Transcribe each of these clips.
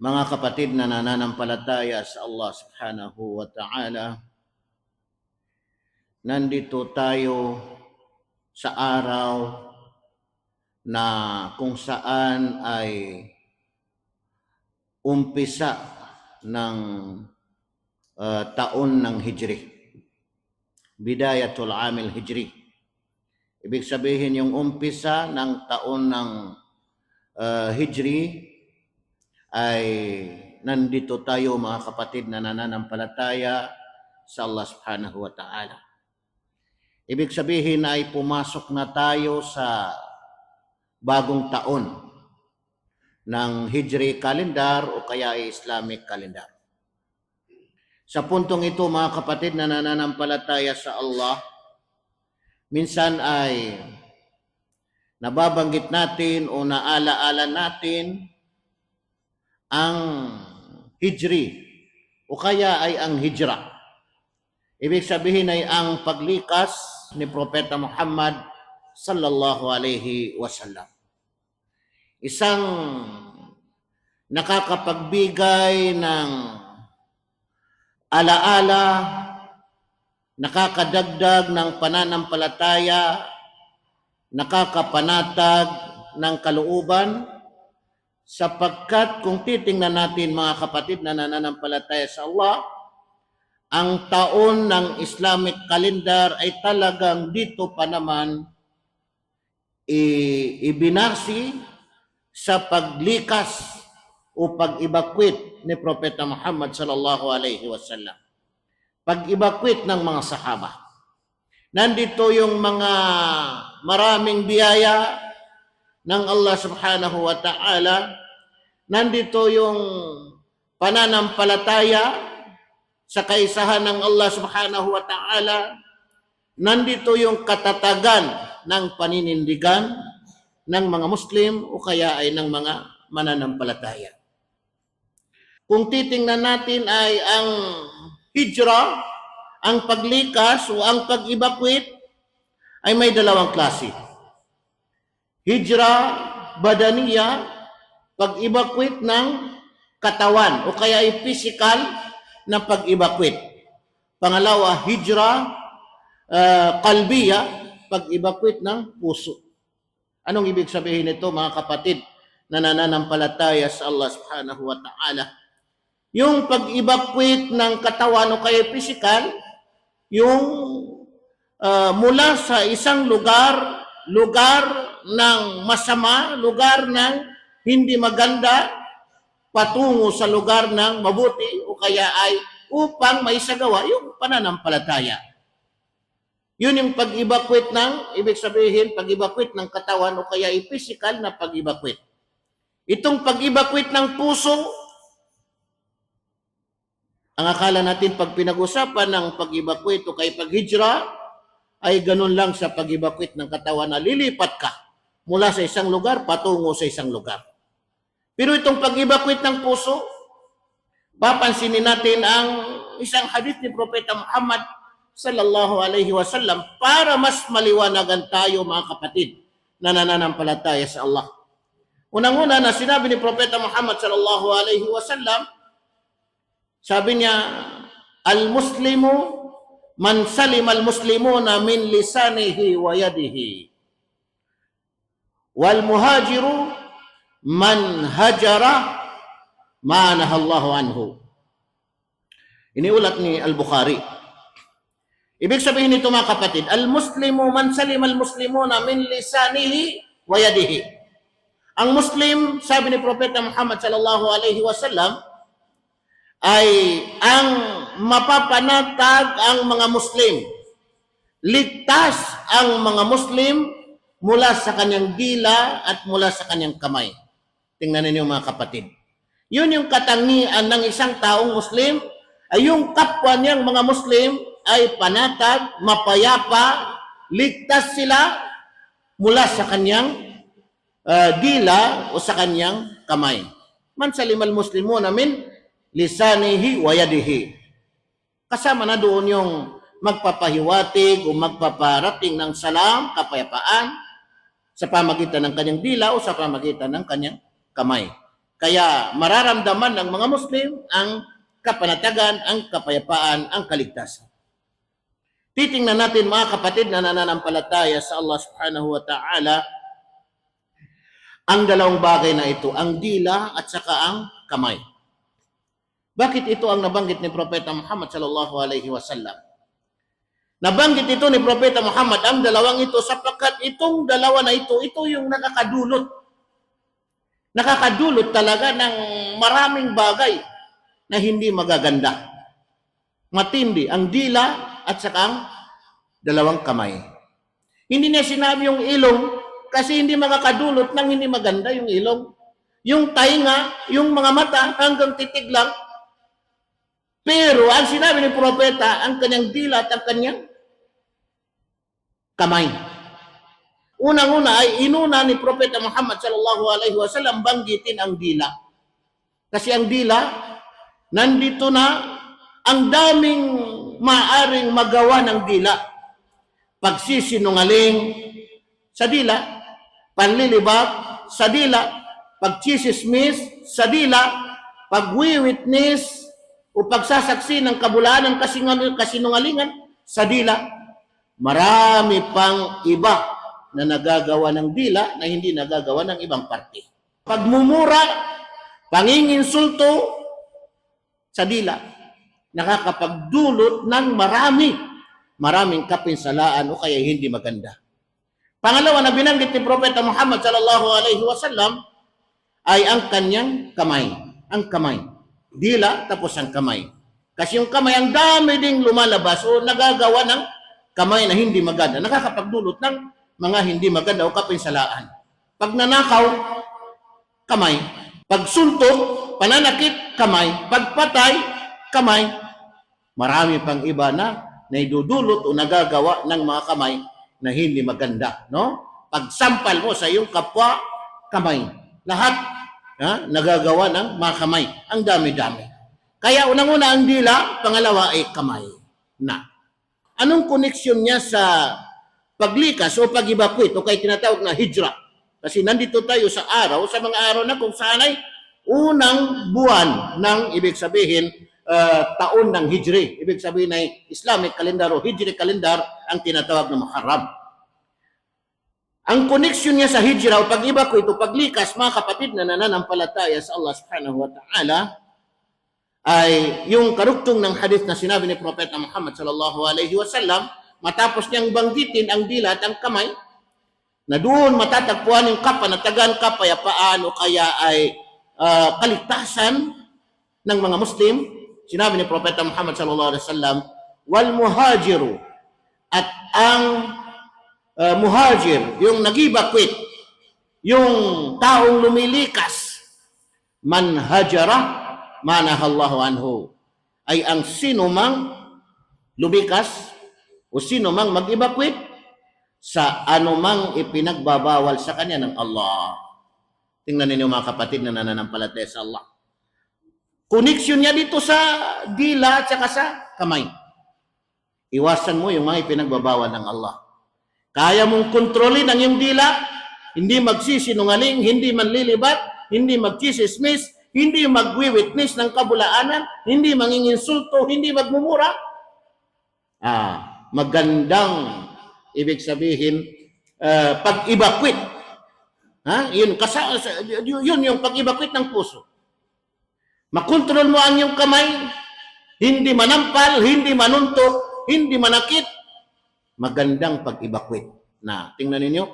Mga kapatid na nananampalataya sa Allah subhanahu wa ta'ala, nandito tayo sa araw na kung saan ay umpisa ng taon ng Hijri. Bidayatul Amil Hijri. Ibig sabihin yung umpisa ng taon ng Hijri ay nandito tayo mga kapatid na nananampalataya sa Allah subhanahu wa ta'ala. Ibig sabihin ay pumasok na tayo sa bagong taon ng Hijri calendar o kaya Islamic calendar. Sa puntong ito mga kapatid na nananampalataya sa Allah, minsan ay nababanggit natin o naalaala natin ang Hijri o kaya ay ang Hijra. Ibig sabihin ay ang paglikas ni Propeta Muhammad sallallahu alaihi wasallam. Isang nakakapagbigay ng alaala, nakakadagdag ng pananampalataya, nakakapanatag ng kalooban, sapagkat kung titingnan natin mga kapatid na nananampalataya sa Allah, ang taon ng Islamic calendar ay talagang dito pa naman ibinasi sa paglikas o pag-evacuate ni Propeta Muhammad sallallahu alaihi wasallam. Pag-evacuate ng mga sahaba. Nandito yung mga maraming biyaya ng Allah subhanahu wa ta'ala. Nandito yung pananampalataya sa kaisahan ng Allah subhanahu wa ta'ala. Nandito yung katatagan ng paninindigan ng mga Muslim o kaya ay ng mga mananampalataya. Kung titingnan natin ay ang hijra, ang paglikas o ang pag-evacuate ay may dalawang klase. Hijra badaniya, pag-evacuate ng katawan o kaya ay physical na pag-evacuate. Pangalawa, hijra qalbiya, pag-evacuate ng puso. Anong ibig sabihin nito mga kapatid na nananampalataya sa Allah subhanahu wa ta'ala? Yung pag-evacuate ng katawan o kaya physical, yung mula sa isang lugar ng masama, lugar ng hindi maganda, patungo sa lugar ng mabuti o kaya ay upang maisagawa yung pananampalataya. Yun yung pag-evacuate ng, ibig sabihin, pag-evacuate ng katawan o kaya ay physical na pag-evacuate. Itong pag-evacuate ng puso, ang akala natin pag pinag-usapan ng pag-evacuate o kaya pag-hijra, ay ganun lang sa pag-evacuate ng katawan na lilipat ka mula sa isang lugar patungo sa isang lugar. Pero itong pag-evacuate ng puso, papansinin natin ang isang hadith ni Propeta Muhammad sallallahu alaihi wasallam para mas maliwanagan tayo mga kapatid na nananampalataya sa Allah. Unang-una na sinabi ni Propeta Muhammad sallallahu alaihi wasallam, sabi niya, al-muslimu man salim al-muslimuna min lisanihi wa yadihi. Wal muhajiru man hajara ma nahallahu anhu. Iniulat ni Al-Bukhari. Ibig sabihin nito mga kapatid, al-muslimu man salim al-muslimuna min lisanihi wa yadihi. Ang Muslim, sabi ni Propeta Muhammad sallallahu alaihi wasallam, ay ang mapapanatag ang mga Muslim. Ligtas ang mga Muslim mula sa kanyang dila at mula sa kanyang kamay. Tingnan ninyo mga kapatid. Yun yung katangian ng isang taong Muslim, ay yung kapwa niyang mga Muslim ay panatag, mapayapa, ligtas sila mula sa kanyang dila o sa kanyang kamay. Man salimal muslimuna min lisanihi wa yadihi. Kasama na doon yung magpapahiwatig o magpaparating ng salam, kapayapaan sa pamagitan ng kanyang dila o sa pamagitan ng kanyang kamay. Kaya mararamdaman ng mga Muslim ang kapanatagan, ang kapayapaan, ang kaligtasan. Titingnan natin mga kapatid na nananampalataya sa Allah subhanahu wa ta'ala ang dalawang bagay na ito, ang dila at saka ang kamay. Bakit ito ang nabanggit ni Propeta Muhammad sallallahu alaihi wasallam? Nabanggit ito ni Propeta Muhammad ang dalawang ito sapagkat itong dalawa na ito yung nakakadulot. Nakakadulot talaga ng maraming bagay na hindi magaganda. Matindi ang dila at saka ang dalawang kamay. Hindi niya sinabi yung ilong kasi hindi makakadulot ng hindi maganda yung ilong. Yung tainga, yung mga mata hanggang titig lang. Pero ang sinabi ni Propeta, ang kanyang dila at ang kanyang kamay. Unang-una ay inuna ni Propeta Muhammad sallallahu alaihi wasallam banggitin ang dila. Kasi ang dila, nandito na ang daming maaring magawa ng dila. Pagsisinungaling sa dila, panlilibag sa dila, pagchisismis sa dila, pagwi-witness o pagsasaksi ng kabulaan ng kasinungalingan sa dila. Marami pang iba na nagagawa ng dila na hindi nagagawa ng ibang parte. Pagmumura, panginginsulto sa dila, nakakapagdulot ng maraming kapinsalaan o kaya hindi maganda. Pangalawa na binanggit ni Propeta Muhammad sallallahu alaihi wasallam ay ang kanyang kamay. Ang kamay. Dila tapos ang kamay. Kasi yung kamay ang dami ding lumalabas o nagagawa ng kamay na hindi maganda. Nakakapagdulot ng mga hindi maganda o kapinsalaan. Pag nanakaw, kamay. Pag suntok, pananakit, kamay. Pagpatay, kamay. Marami pang iba na naidudulot o nagagawa ng mga kamay na hindi maganda, no? Pagsampal mo sa iyong kapwa, kamay. Lahat nagagawa ng mga kamay. Ang dami-dami. Kaya unang-una ang dila, pangalawa ay kamay. Na. Anong koneksyon niya sa paglikas o pag-evacuate o kaya tinatawag na hijra? Kasi nandito tayo sa mga araw na kung saan ay unang buwan ng ibig sabihin taon ng Hijri. Ibig sabihin ay Islamic calendar o Hijri calendar ang tinatawag na Muharram. Ang koneksyon niya sa Hijra o pag-evacuate o paglikas, mga kapatid na nananampalataya sa Allah subhanahu wa ta'ala, ay yung karugtong ng hadith na sinabi ni Propeta Muhammad sallallahu alaihi wasallam, matapos niyang banggitin ang dila at ang kamay, na doon matatagpuan yung kapanatagan, kapayapaan o kaya ay kaligtasan ng mga Muslim. Sinabi ni Propeta Muhammad sallallahu alaihi wasallam, wal muhajiru, at ang muhajir, yung nag-evacuate, yung taong lumilikas, man hajara manahallahu anhu, ay ang sino mang lumikas o sino mang mag-evacuate sa anumang ipinagbabawal sa kanya ng Allah. Tingnan ninyo mga kapatid na nananampalataya sa Allah. Koneksyon niya dito sa dila at saka sa kamay. Iwasan mo yung mga ipinagbabawal ng Allah. Kaya mong kontrolin ang iyong dila, hindi magsisinungaling, hindi manlilibat, hindi magchisismis, hindi magwi-witness ng kabulaanan, hindi manginginsulto, hindi magmumura. Magandang ibig sabihin pag-evacuate. Yun yung pag-evacuate ng puso. Makontrol mo ang iyong kamay, hindi manampal, hindi manuntok, hindi manakit. Magandang pag-evacuate. Na, tingnan ninyo.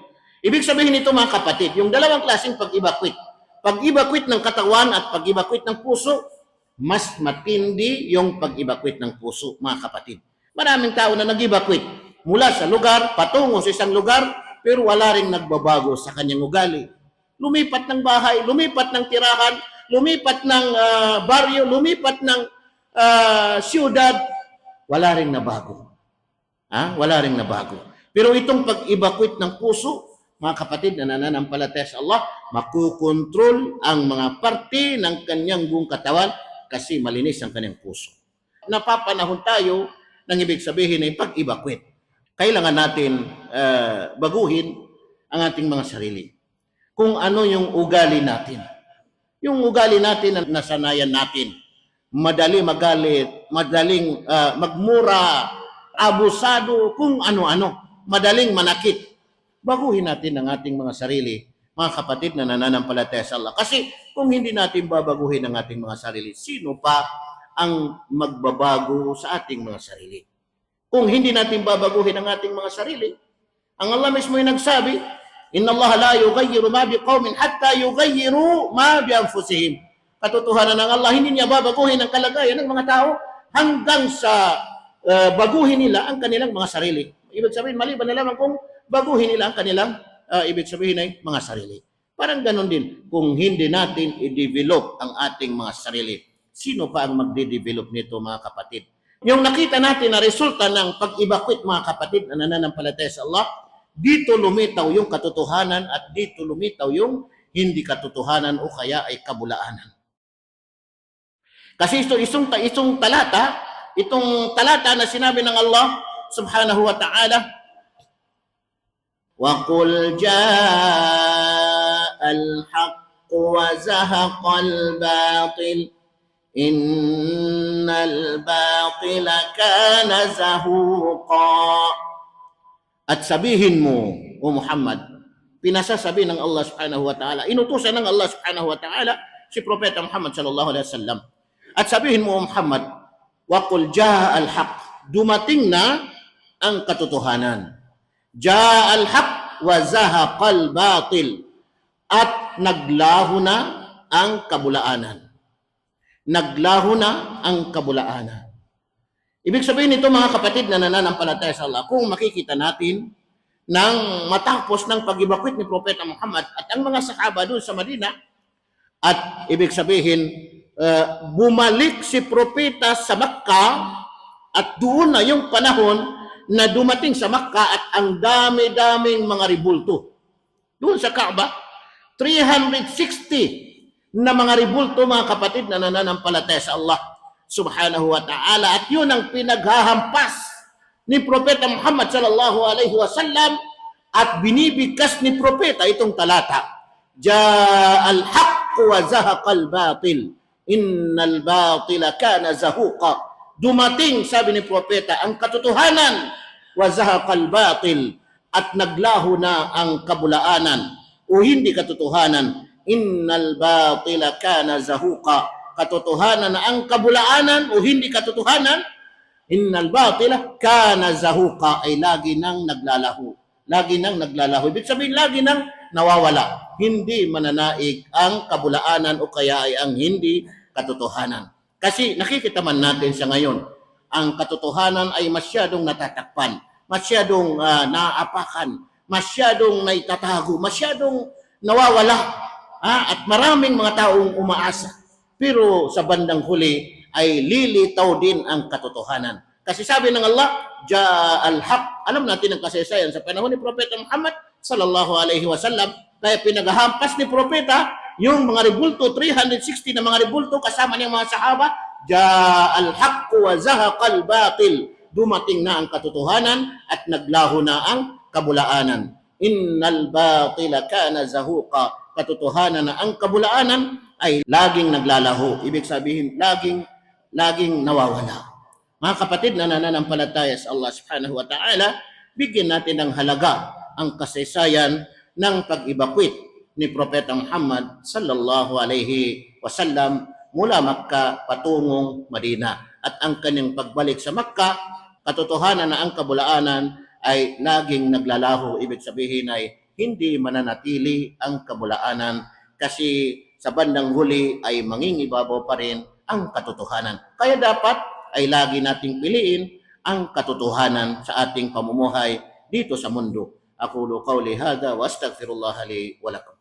Ibig sabihin nito mga kapatid, yung dalawang klaseng pag-evacuate. Pag-evacuate ng katawan at pag-evacuate ng puso, mas matindi yung pag-evacuate ng puso, mga kapatid. Maraming tao na nag-evacuate mula sa lugar, patungo sa isang lugar, pero wala ring nagbabago sa kanyang ugali. Lumipat ng bahay, lumipat ng tirahan, lumipat ng baryo, lumipat ng siyudad, wala ring nabago. Wala ring nabago. Pero itong pag-evacuate ng puso, mga kapatid na nananampalataya sa Allah, makukontrol ang mga parte ng kanyang buong katawan kasi malinis ang kanyang puso. Napapanahon tayo ng ibig sabihin ay pag-evacuate. Kailangan natin baguhin ang ating mga sarili. Kung ano yung ugali natin. Yung ugali natin na nasanayan natin, madali magalit, madaling magmura, abusado, kung ano-ano, madaling manakit. Baguhin natin ang ating mga sarili, mga kapatid na nananampalataya sa Allah. Kasi kung hindi natin babaguhin ang ating mga sarili, sino pa ang magbabago sa ating mga sarili? Kung hindi natin babaguhin ang ating mga sarili, ang Allah mismo ay nagsabi, Inna Allah la yughayyiru ma biqaumin hatta yughayyiru ma bi anfusihim. Katotohanan ng Allah, hindi niya babaguhin ang kalagayan ng mga tao hanggang sa baguhin nila ang kanilang mga sarili. Ibig sabihin, maliban na lamang kung baguhin nila ang kanilang ibig sabihin ay mga sarili. Parang ganon din, kung hindi natin i-develop ang ating mga sarili, sino pa ang magde-develop nito, mga kapatid? Yung nakita natin na resulta ng pag-evacuate, mga kapatid, na nananampalataya sa Allah, dito lumitaw yung katotohanan at dito lumitaw yung hindi katotohanan o kaya ay kabulaanan. Kasi itong talata na sinabi ng Allah subhanahu wa ta'ala, وَقُلْ جَاءَ الْحَقُّ وَزَهَقَ الْبَاطِلُ إِنَّ الْبَاطِلَ كَانَ زَهُوقًا. At sabihin mo, O Muhammad, pinasasabi ng Allah subhanahu wa ta'ala, inutusan ng Allah subhanahu wa ta'ala si Propeta Muhammad sallallahu alaihi wasallam. At sabihin mo, O Muhammad, waqul jaa al-haq, dumating na ang katotohanan. Jaa al-haq wa zahaqa al-batil, at naglaho na ang kabulaanan. Naglaho na ang kabulaanan. Ibig sabihin nito, mga kapatid na nananampalataya sa Allah, kung makikita natin nang matapos ng pag-evacuate ni Propeta Muhammad at ang mga sahaba doon sa Madina, at ibig sabihin, bumalik si Propeta sa Makkah, at doon na yung panahon na dumating sa Makkah at ang dami-daming mga ribulto. Doon sa Kaaba, 360 na mga ribulto, mga kapatid na nananampalataya sa Allah subhanahu wa ta'ala, at yun ang pinaghahampas ni Propeta Muhammad sallallahu alaihi wasallam, at binibigkas ni Propeta itong talata, Ja'al haqq wa zahaqal batil innal batila kana zahuqa. Dumating, sabi ni Propeta, ang katotohanan, wa zahaqal batil, at naglaho na ang kabulaanan o hindi katotohanan. Innal batila kana zahuqa, katotohanan na ang kabulaanan o hindi katotohanan. Innal batila kana zahuqa, ay lagi nang naglalaho. Lagi nang naglalaho. Ibig sabihin, lagi nang nawawala. Hindi mananaig ang kabulaanan o kaya ay ang hindi katotohanan. Kasi nakikita man natin sa ngayon, ang katotohanan ay masyadong natatakpan, masyadong naapakan, masyadong naitatago, masyadong nawawala. At maraming mga taong umaasa. Pero sa bandang huli ay lilitaw din ang katotohanan. Kasi sabi ng Allah, Ja'al haq. Alam natin ang kasaysayan sa panahon ni Propeta Muhammad sallallahu alaihi wasallam, kaya pinaghahampas ni Propeta yung mga ribulto, 360 na mga ribulto kasama niyang mga sahaba. Ja'al haq wa zahaqal batil. Dumating na ang katotohanan at naglaho na ang kabulaanan. Innal batila kana zahuqa. Katotohanan na ang kabulaanan ay laging naglalaho. Ibig sabihin, laging nawawala. Mga kapatid na nananampalataya sa Allah subhanahu wa ta'ala, bigyan natin ng halaga ang kasaysayan ng pag-evacuate ni Propeta Muhammad sallallahu alaihi wasallam mula Makkah patungong Madina. At ang kanyang pagbalik sa Makkah, katotohanan na ang kabulaanan ay laging naglalaho. Ibig sabihin ay hindi mananatili ang kabulaanan, kasi sa bandang huli ay mangingibabaw pa rin ang katotohanan. Kaya dapat ay lagi nating piliin ang katotohanan sa ating pamumuhay dito sa mundo. Aqulu qawli hadha wa astaghfirullah li wa lakum.